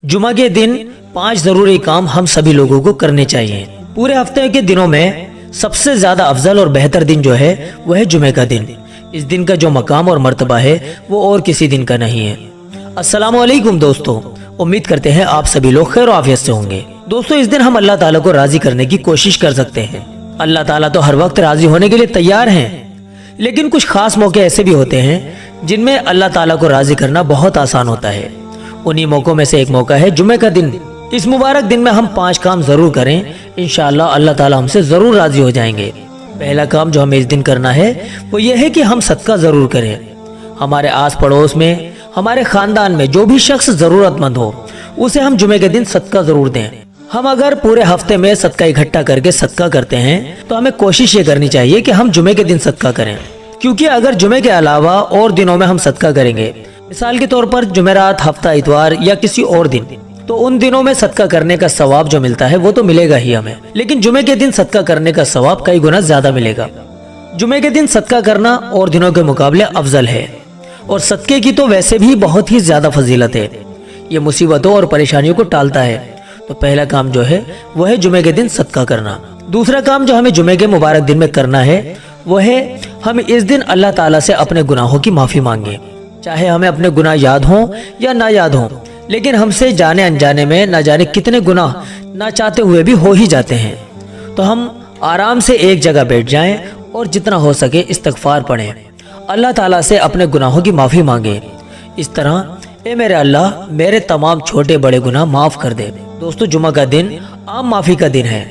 जुमा के दिन 5 जरूरी काम हम सभी लोगों को करने चाहिए। पूरे हफ्ते के दिनों में सबसे ज्यादा अफजल और बेहतर दिन जो है वो है जुमे का दिन। इस दिन का जो मकाम और मर्तबा है वो और किसी दिन का नहीं है। अस्सलामु अलैकुम दोस्तों, उम्मीद करते हैं आप सभी लोग खैर आफियत से होंगे। दोस्तों, इस दिन हम अल्लाह ताला को राजी करने की कोशिश कर सकते हैं। अल्लाह ताला तो हर वक्त राजी होने के लिए तैयार हैं, लेकिन कुछ खास मौके ऐसे भी होते हैं जिनमें अल्लाह ताला को राजी करना बहुत आसान होता है। उन्हीं मौकों में से एक मौका है जुमे का दिन। इस मुबारक दिन में हम 5 काम जरूर करें, इंशाअल्लाह अल्लाह ताला हमसे जरूर राजी हो जाएंगे। पहला काम जो हमें इस दिन करना है वो ये है कि हम सदका जरूर करें। हमारे आस पड़ोस में, हमारे खानदान में जो भी शख्स जरूरतमंद हो उसे हम जुमे के दिन सदका जरूर दें। हम अगर पूरे हफ्ते में सदका इकट्ठा करके सदका करते हैं तो हमें कोशिश ये करनी चाहिए कि हम जुमे के दिन सदका करें, क्योंकि अगर जुमे के अलावा और दिनों में हम सदका करेंगे, मिसाल के तौर पर जुमेरात, हफ्ता इतवार या किसी और दिन, तो उन दिनों में सदका करने का सवाब जो मिलता है वो तो मिलेगा ही हमें, लेकिन जुमे के दिन सदका करने का सवाब कई गुना ज्यादा मिलेगा। जुमे के दिन सदका करना और दिनों के मुकाबले अफजल है, और सदके की तो वैसे भी बहुत ही ज्यादा फजीलत है। ये मुसीबतों और परेशानियों को टालता है। तो पहला काम जो है वो है जुमे के दिन सदका करना। दूसरा काम जो हमें जुमे के मुबारक दिन में करना है वो है हम इस दिन अल्लाह ताला से अपने गुनाहों की माफी मांगे। चाहे हमें अपने गुनाह याद हों या ना याद हों, लेकिन हमसे जाने अनजाने में ना जाने कितने गुनाह ना चाहते हुए भी हो ही जाते हैं। तो हम आराम से एक जगह बैठ जाएं और जितना हो सके इस्तगफार पढ़ें, अल्लाह ताला से अपने गुनाहों की माफी मांगे। इस तरह, ए मेरे अल्लाह, मेरे तमाम छोटे बड़े गुनाह माफ कर दे। दोस्तों, जुमा का दिन आम माफी का दिन है।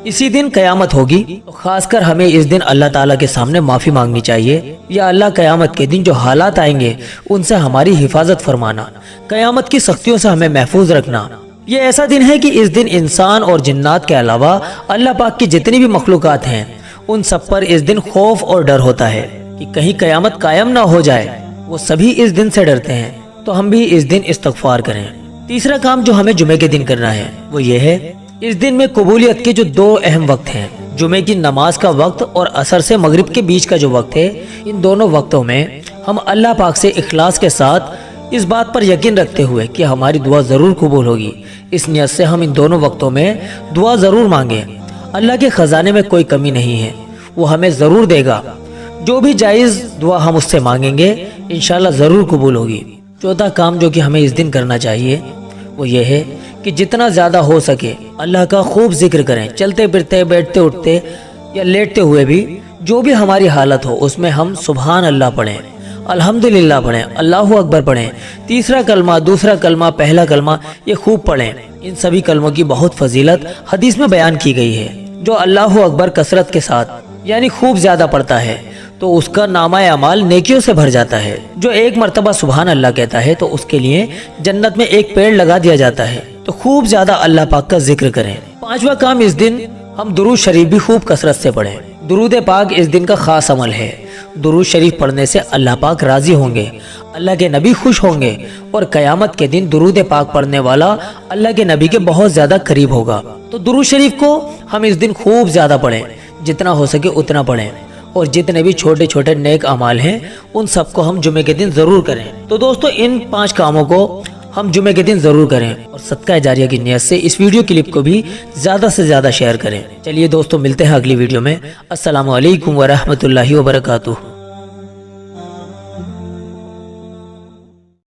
इसी दिन कयामत होगी, तो खासकर हमें इस दिन अल्लाह ताला के सामने माफी मांगनी चाहिए। या अल्लाह, कयामत के दिन जो हालात आएंगे उनसे हमारी हिफाजत फरमाना, कयामत की सख्तियों से हमें महफूज रखना। ये ऐसा दिन है कि इस दिन इंसान और जिन्नात के अलावा अल्लाह पाक की जितनी भी मखलूकात हैं उन सब पर इस दिन खौफ और डर होता है कि कहीं कयामत कायम ना हो जाए। वो सभी इस दिन से डरते हैं, तो हम भी इस दिन इस्तगफार करें। तीसरा काम जो हमें जुमे के दिन करना है वो ये है, इस दिन में कबूलियत के जो 2 अहम वक्त हैं, जुमे की नमाज का वक्त और असर से मगरिब के बीच का जो वक्त है, इन दोनों वक्तों में हम अल्लाह पाक से इखलास के साथ इस बात पर यकीन रखते हुए कि हमारी दुआ जरूर कबूल होगी, इस नियत से हम इन दोनों वक्तों में दुआ जरूर मांगे। अल्लाह के खजाने में कोई कमी नहीं है, वो हमें जरूर देगा। जो भी जायज दुआ हम उससे मांगेंगे इंशाल्लाह जरूर कबूल होगी। चौथा काम जो कि हमें इस दिन करना चाहिए वो ये है कि जितना ज्यादा हो सके अल्लाह का खूब जिक्र करें। चलते फिरते, बैठते उठते या लेटते हुए भी जो भी हमारी हालत हो उसमें हम सुभान अल्लाह पढ़ें, अल्हम्दुलिल्लाह पढ़ें, अल्लाहु अकबर पढ़ें, तीसरा कलमा, दूसरा कलमा, पहला कलमा, ये खूब पढ़ें। इन सभी कलमों की बहुत फजीलत हदीस में बयान की गई है। जो अल्लाहु अकबर कसरत के साथ यानी खूब ज्यादा पढ़ता है तो उसका नामा अमाल नेकियों से भर जाता है। जो एक मर्तबा सुभान अल्लाह कहता है तो उसके लिए जन्नत में एक पेड़ लगा दिया जाता है। तो खूब ज्यादा अल्लाह पाक का जिक्र करें। 5वां काम, इस दिन हम दुरूद शरीफ भी खूब कसरत से पढ़ें। दुरूद पाक इस दिन का खास अमल है। दुरूद शरीफ पढ़ने से अल्लाह पाक राजी होंगे, अल्लाह के नबी खुश होंगे, और कयामत के दिन दुरूद पाक पढ़ने वाला अल्लाह के नबी के बहुत ज्यादा करीब होगा। तो दुरूद शरीफ को हम इस दिन खूब ज्यादा पढ़ें, जितना हो सके उतना पढ़ें, और जितने भी छोटे छोटे नेक अमाल हैं उन सबको हम जुमे के दिन जरूर करें। तो दोस्तों, इन 5 कामों को हम जुमे के दिन जरूर करें, और सदका जारिया की नियत से इस वीडियो क्लिप को भी ज्यादा से ज्यादा शेयर करें। चलिए दोस्तों, मिलते हैं अगली वीडियो में। अस्सलामु अलैकुम व रहमतुल्लाहि व बरकातुहू।